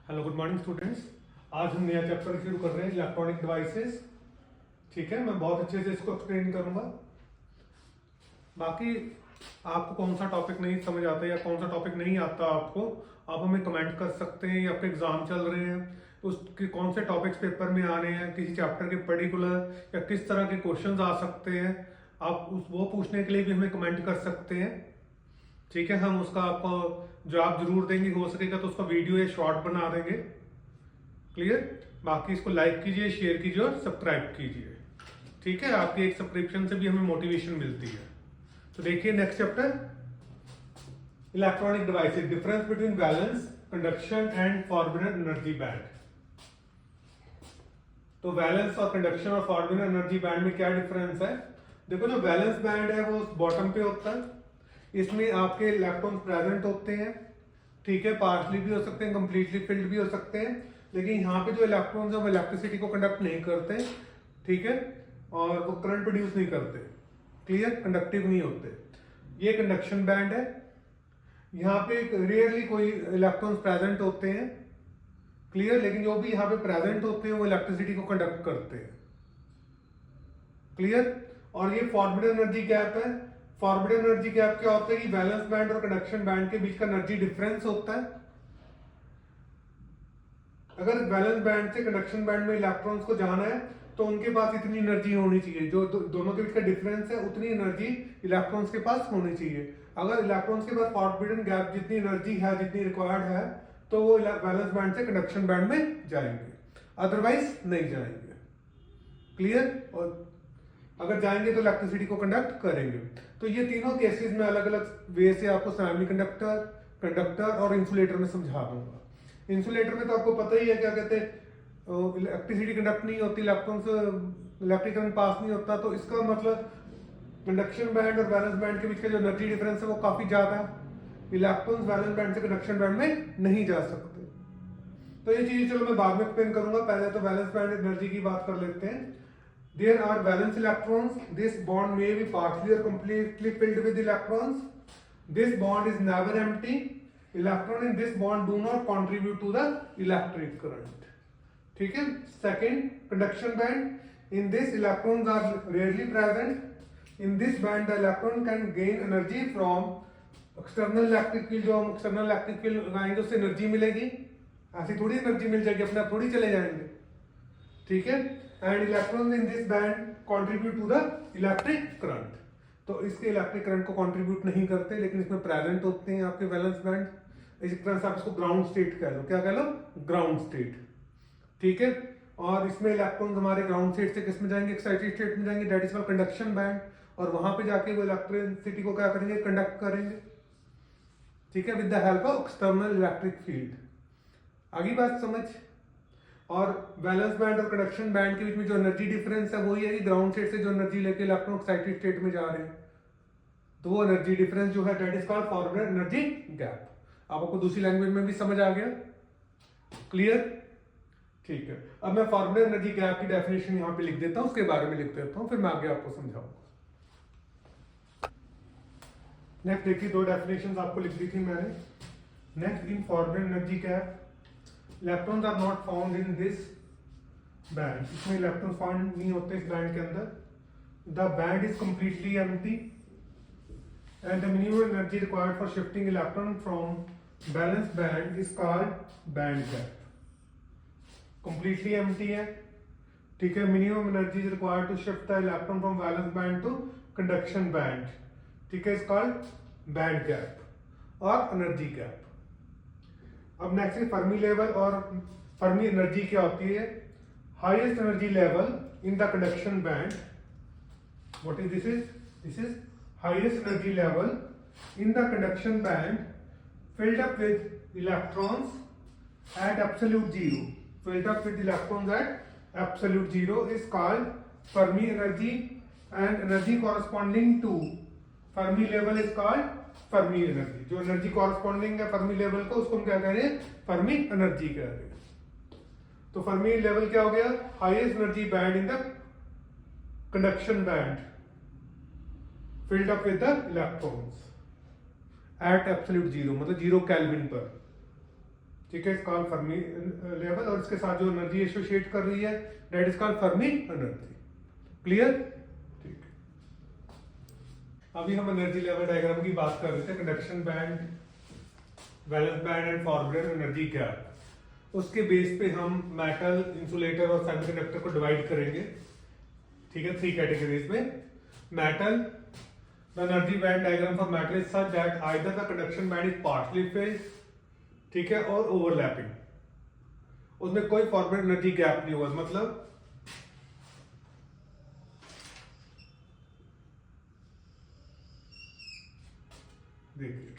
Hello good morning students. आज हम नया चैप्टर शुरू कर रहे हैं इलेक्ट्रॉनिक डिवाइसेस। ठीक है, मैं बहुत अच्छे से इसको एक्सप्लेन करूंगा। बाकी आपको कौन सा टॉपिक नहीं समझ आता या कौन सा टॉपिक नहीं आता आपको, आप हमें कमेंट कर सकते हैं। या आपके एग्जाम चल रहे हैं, उसके कौन से टॉपिक्स पेपर में आ रहे हैं, किसी चैप्टर के पर्टिकुलर या किस तरह के क्वेश्चंस आ सकते हैं, आप वो पूछने के लिए भी हमें कमेंट कर सकते हैं। ठीक है, हम उसका आपको जवाब जरूर देंगे, हो सकेगा तो उसका वीडियो या शॉर्ट बना देंगे। क्लियर। बाकी इसको लाइक कीजिए, शेयर कीजिए और सब्सक्राइब कीजिए। ठीक है, आपकी एक सब्सक्रिप्शन से भी हमें मोटिवेशन मिलती है। तो देखिए next chapter, electronic devices, difference between balance, conduction and forbidden energy band. तो बैलेंस और कंडक्शन और फॉरबिडन एनर्जी बैंड में क्या डिफरेंस है? देखो, जो बैलेंस बैंड है वो बॉटम पे होता है। इसमें आपके इलेक्ट्रॉन प्रेजेंट होते हैं। ठीक है, पार्शली भी हो सकते हैं, कंप्लीटली फिल्ड भी हो सकते हैं। लेकिन यहाँ पे जो इलेक्ट्रॉन्स है वो इलेक्ट्रिसिटी को कंडक्ट नहीं करते। ठीक है, और वो करंट प्रोड्यूस नहीं करते। क्लियर, कंडक्टिव नहीं होते। ये कंडक्शन बैंड है। यहाँ पे रेयरली कोई इलेक्ट्रॉन्स प्रेजेंट होते हैं। क्लियर, लेकिन जो भी यहाँ पे प्रेजेंट होते हैं वो इलेक्ट्रिसिटी को कंडक्ट करते हैं। क्लियर। और ये फॉरबिडन एनर्जी गैप है। फॉरबिडन एनर्जी गैप क्या होता है कि बैलेंस बैंड और कंडक्शन बैंड के बीच का एनर्जी डिफरेंस होता है। अगर बैलेंस बैंड से कंडक्शन बैंड में इलेक्ट्रॉन्स को जाना है तो उनके पास इतनी एनर्जी होनी चाहिए, जो दोनों के बीच का डिफरेंस है उतनी एनर्जी इलेक्ट्रॉन्स के पास होनी चाहिए। अगर इलेक्ट्रॉन्स के पास फॉरबिडन गैप जितनी एनर्जी है, जितनी रिक्वायर्ड है, तो वो बैलेंस बैंड से कंडक्शन बैंड में जाएंगे, अदरवाइज नहीं जाएंगे। क्लियर। और अगर जाएंगे तो इलेक्ट्रिसिटी को कंडक्ट करेंगे। तो ये तीनों केसेस में अलग अलग वे से आपको सेमी कंडक्टर, कंडक्टर और इंसुलेटर में समझा दूंगा। इंसुलेटर में तो आपको पता ही है, क्या कहते हैं, इलेक्ट्रिसिटी कंडक्ट नहीं होती, इलेक्ट्रॉन से इलेक्ट्रिक करंट पास नहीं होता। तो इसका मतलब कंडक्शन बैंड और बैलेंस बैंड के बीच का जो एनर्जी डिफरेंस है वो काफी ज्यादा है। इलेक्ट्रॉन्स बैलेंस बैंड से कंडक्शन बैंड में नहीं जा सकते। तो ये चीजें चलो मैं बाद में एक्सप्लेन करूंगा, पहले तो बैलेंस बैंड एनर्जी की बात कर लेते हैं। There are valence electrons. This bond may be partially or completely filled with electrons. This bond is never empty. Electron in this bond do not contribute to the electric current. ठीक है। Second, conduction band. In this, electrons are rarely present. In this band, the electron can gain energy from external electric field. जो हम external electric field लगाएंगे उससे energy मिलेगी। ऐसी थोड़ी energy मिल जाएगी, अपने आप थोड़ी चले जाएंगे। ठीक है। And electrons in this band contribute to the electric current. तो इसके इलेक्ट्रिक करंट को कंट्रीब्यूट नहीं करते, लेकिन इसमें प्रेजेंट होते हैं आपके वैलेंस बैंड। इस तरह से आप इसको ग्राउंड स्टेट कह लो। क्या कह लो? Ground state. ठीक है। और इसमें इलेक्ट्रॉन्स हमारे ग्राउंड स्टेट से किस में जाएंगे? एक्साइटेड स्टेट में जाएंगे, that is called conduction band. और वहां पे जाके वो इलेक्ट्रिसिटी को क्या करेंगे? कंडक्ट करेंगे। ठीक है, with the help of external electric field. आगे बात समझ। और बैलेंस बैंड और कंडक्शन बैंड के बीच में जो एनर्जी डिफरेंस है वही है कि ग्राउंड स्टेट से जो एनर्जी लेके इलेक्ट्रॉन एक्साइटेड स्टेट में जा रहे हैं, तो वो एनर्जी डिफरेंस जो है that is called forbidden energy gap. आपको दूसरी लैंग्वेज में भी समझ आ गया? क्लियर। ठीक है, अब मैं फॉरबिडन एनर्जी गैप की डेफिनेशन यहाँ पे लिख देता हूँ, उसके बारे में लिख देता हूँ, फिर मैं आगे आपको समझाऊंगा। नेक्स्ट देखिए, दो डेफिनेशन आपको लिख दी थी मैंने। Next, in forbidden energy gap electrons are not found in this band. इसमें इलेक्ट्रॉन फाउंड नहीं होते इस बैंड के अंदर। The band is completely empty and the minimum energy required for shifting electron from valence band is called band gap. Completely empty है। ठीक है, minimum energy is required to shift the electron from valence band to conduction band. ठीक है, is called band gap और energy gap. अब next Fermi level और Fermi energy क्या होती है? Highest energy level in the conduction band, what is this is highest energy level in the conduction band filled up with electrons at absolute zero. Filled up with electrons at absolute zero is called Fermi energy, and energy corresponding to Fermi level is called Fermi energy. जो energy corresponding है Fermi level को, उसको हम क्या कह रहे हैं? Fermi energy कह रहे हैं। तो फर्मी लेवल क्या हो गया? Highest energy band in the conduction band filled up with the electrons at absolute zero, मतलब जीरो केल्विन पर। ठीक है, इस कॉल्ड फर्मी लेवल, और इसके साथ जो एनर्जी एसोसिएट कर रही है that is called Fermi energy. Clear? ठीक है, अभी हम एनर्जी लेवल डायग्राम की बात कर रहे थे, conduction band, valence band and forward energy gap. उसके बेस पे हम मेटल, इंसुलेटर और सेमीकंडक्टर को डिवाइड करेंगे। ठीक है, 3 कैटेगरीज में। Metal, the energy band diagram for metal is such that either the conduction band is partly field, ठीक है, और ओवरलैपिंग, उसमें कोई फॉरवर्ड एनर्जी गैप नहीं हुआ। मतलब देखिए,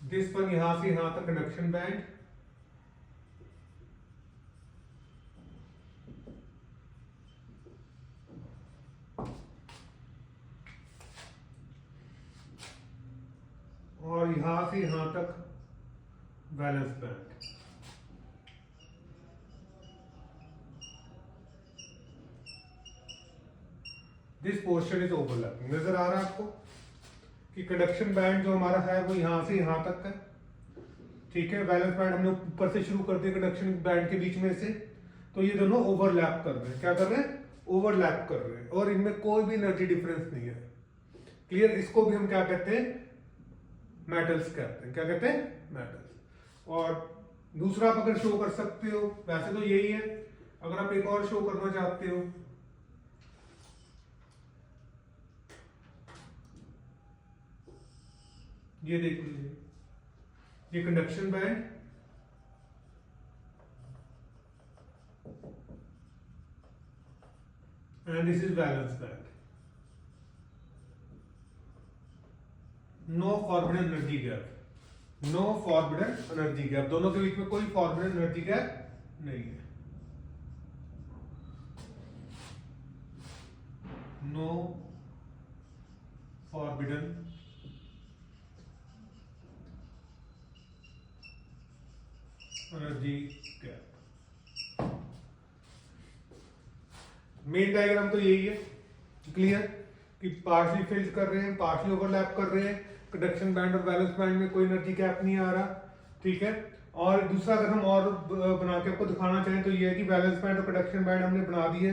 दिस वन यहां से यहां तक कंडक्शन बैंड, और यहां से यहां तक valence band. This portion is overlapping. नजर आ रहा है आपको कि कंडक्शन बैंड जो हमारा है वो यहां से यहां तक है। ठीक है, वैलेंस बैंड हमने ऊपर से शुरू कर दिया कंडक्शन बैंड के बीच में से, तो ये दोनों ओवरलैप कर रहे हैं। क्या कर रहे हैं? ओवरलैप कर रहे हैं, और इनमें कोई भी एनर्जी डिफरेंस नहीं है। क्लियर? इसको भी हम क्या कहते हैं? मेटल्स कहते हैं। क्या कहते हैं? मेटल्स। और दूसरा आप अगर शो कर सकते हो, वैसे तो यही है, अगर आप एक और शो करना चाहते हो, ये देख लीजिए, ये conduction band, and this is valence band. No forward energy gap, no forward energy gap, दोनों के बीच में कोई फॉरवर्ड एनर्जी गैप नहीं है। No forbidden energy gap. Main diagram तो यही है। क्लियर? कि पार्शली फिल्ड कर रहे हैं, पार्शली ओवरलैप कर रहे हैं, कंडक्शन बैंड और वैलेंस बैंड में कोई एनर्जी गैप नहीं आ रहा। ठीक है, और दूसरा अगर हम और बना के आपको दिखाना चाहें तो ये है कि वैलेंस बैंड और कंडक्शन बैंड हमने बना दिए,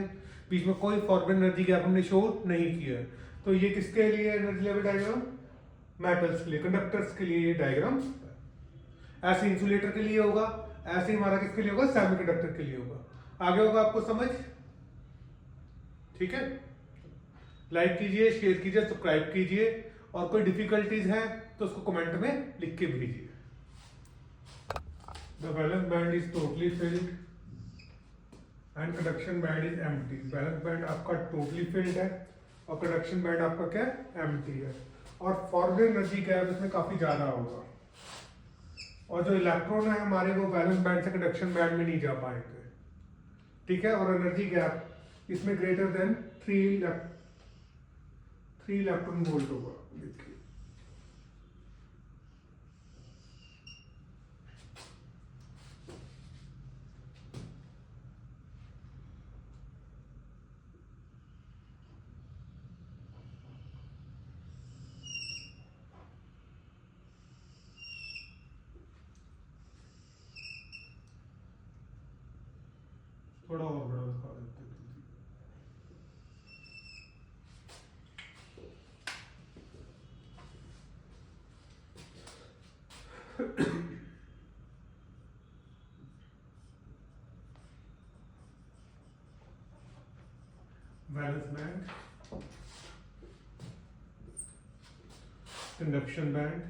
बीच में कोई फॉरवर्ड एनर्जी गैप हमने शो नहीं किया है। तो ये किसके लिए एनर्जी लेवल डायग्राम? मेटल्स के लिए, कंडक्टर्स के लिए ये डायग्राम। ऐसे इंसुलेटर के लिए होगा, ऐसे ही हमारा किसके लिए होगा? सेमीकंडक्टर के लिए होगा। आगे होगा आपको समझ? ठीक है, लाइक कीजिए, शेयर कीजिए, सब्सक्राइब कीजिए, और कोई डिफिकल्टीज है तो उसको कमेंट में लिख के भेजिए। The valence band is totally filled and conduction band is empty. Valence band आपका टोटली फिल्ड है और कंडक्शन बैंड आपका क्या? एम्प्टी है। और फॉरवर्ड एनर्जी गैप इसमें काफी ज्यादा होगा, और जो इलेक्ट्रॉन है हमारे वो वैलेंस बैंड से कंडक्शन बैंड में नहीं जा पाएंगे। ठीक है, और एनर्जी गैप इसमें ग्रेटर देन 3 इलेक्ट्रॉन वोल्ट होगा। देखिए, थोड़ा और बड़ा दिखा देते हैं। वैलेंस बैंड, कंडक्शन बैंड,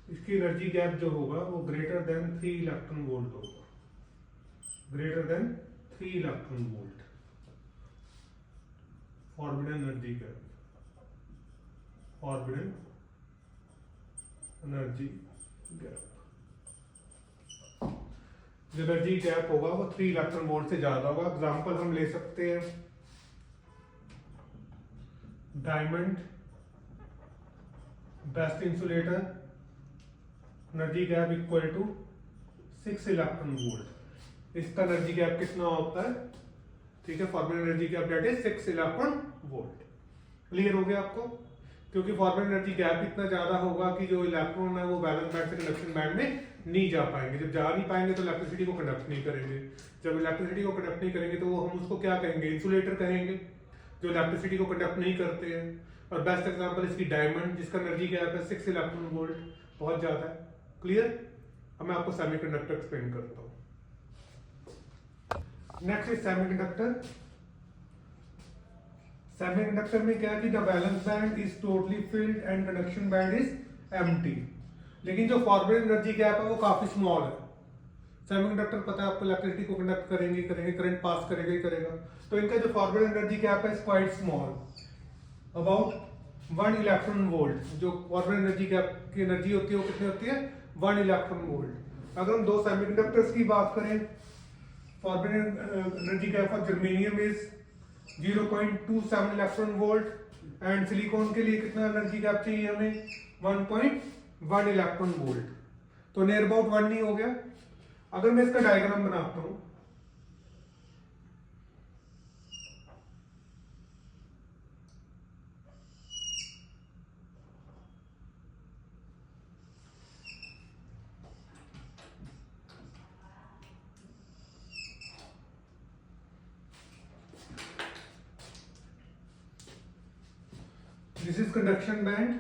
इसकी एनर्जी गैप जो होगा वो ग्रेटर देन 3 इलेक्ट्रॉन वोल्ट होगा। Greater than 3 electron volt forbidden energy gap, forbidden energy gap. जो एनर्जी गैप होगा वो 3 इलेक्ट्रॉन वोल्ट से ज्यादा होगा। एग्जांपल हम ले सकते हैं diamond best insulator, energy gap equal to 6 electron volt. इसका एनर्जी गैप कितना होता है, ठीक है, formal energy gap that is 6 electron volt. Clear हो गया आपको? क्योंकि फॉर्मल एनर्जी गैप इतना ज्यादा होगा कि जो इलेक्ट्रॉन है वो वैलेंस बैंड से कंडक्शन बैंड में नहीं जा पाएंगे। जब जा नहीं पाएंगे तो इलेक्ट्रिसिटी को कंडक्ट नहीं करेंगे। जब इलेक्ट्रिसिटी को कंडक्ट नहीं करेंगे तो हम उसको क्या कहेंगे, इंसुलेटर कहेंगे, जो इलेक्ट्रिसिटी को कंडक्ट नहीं करते हैं। और बेस्ट एग्जांपल इसकी डायमंड, जिसका एनर्जी गैप है 6 इलेक्ट्रॉन वोल्ट, बहुत ज्यादा है। क्लियर? अब मैं आपको सेमीकंडक्टर एक्सप्लेन करता हूँ। Next is semiconductor. सेमीकंडक्टर में क्या है कि the valence band is totally filled and conduction band is empty. लेकिन जो फॉरवर्ड एनर्जी गैप है वो काफी स्मॉल है। सेमीकंडक्टर पता है आपको इलेक्ट्रिसिटी को कंडक्ट करेंगे, करंट पास करेगा ही करेगा। तो इनका जो फॉरवर्ड एनर्जी गैप है is quite small, about 1 electron volt. जो फॉरवर्ड एनर्जी गैप की एनर्जी होती है वो कितनी होती है, 1 इलेक्ट्रॉन वोल्ट। अगर हम दो सेमीकंडक्टर्स की बात करें, forward energy gap of germanium is 0.27 electron volt and silicon के लिए कितना एनर्जी गैप चाहिए हमें, 1.1 इलेक्ट्रॉन वोल्ट। तो नियर अबाउट 1 नहीं हो गया। अगर मैं इसका डायग्राम बनाता हूं, this is conduction band,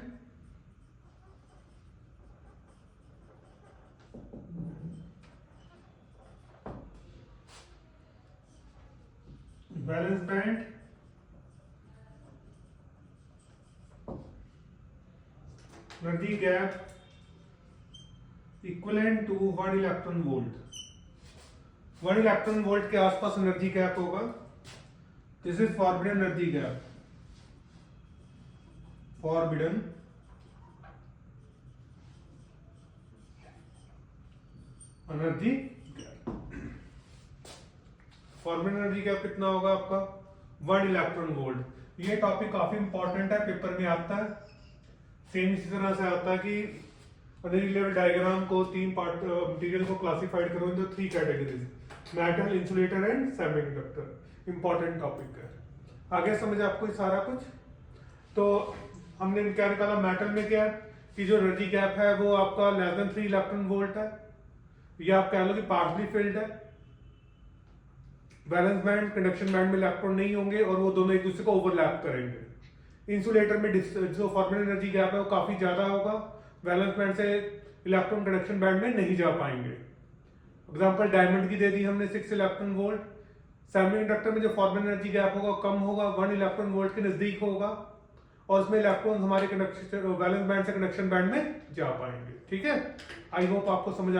valence band, energy gap equivalent to 1 electron volt. 1 electron volt के आसपास एनर्जी गैप होगा। This is forbidden energy gap, forbidden energy gap. Forbidden energy gap कितना होगा आपका, 1 इलेक्ट्रॉन वोल्ट। ये टॉपिक काफी इंपॉर्टेंट है, paper में आता है। सेम इसी तरह से आता है कि एनर्जी लेवल डायग्राम को 3 पार्ट मटेरियल को क्लासिफाइड करो इन 3 categories, metal, insulator and semiconductor. Important topic है। आगे समझ आपको सारा कुछ। तो हमने क्या निकाला, मेटल में क्या है कि जो एनर्जी गैप है वो आपका लेस देन 3 इलेक्ट्रॉन वोल्ट है, या आप कह लो कि पार्शली फिल्ड है। वैलेंस बैंड कंडक्शन बैंड में इलेक्ट्रॉन नहीं होंगे और वो दोनों एक दूसरे को ओवरलैप करेंगे। इंसुलेटर में जो फॉर्मल एनर्जी गैप है वो काफी ज्यादा होगा, वैलेंस बैंड से इलेक्ट्रॉन कंडक्शन बैंड में नहीं जा पाएंगे। एग्जांपल डायमंड की दे दी हमने 6 इलेक्ट्रॉन वोल्ट। सेमीकंडक्टर में जो फॉर्मल एनर्जी गैप होगा कम होगा, 1 इलेक्ट्रॉन वोल्ट के नजदीक होगा, और उसमें इलेक्ट्रॉन हमारे कंडक्शन वैलेंस बैंड से कंडक्शन बैंड में जा पाएंगे। ठीक है, आई होप आपको समझ आ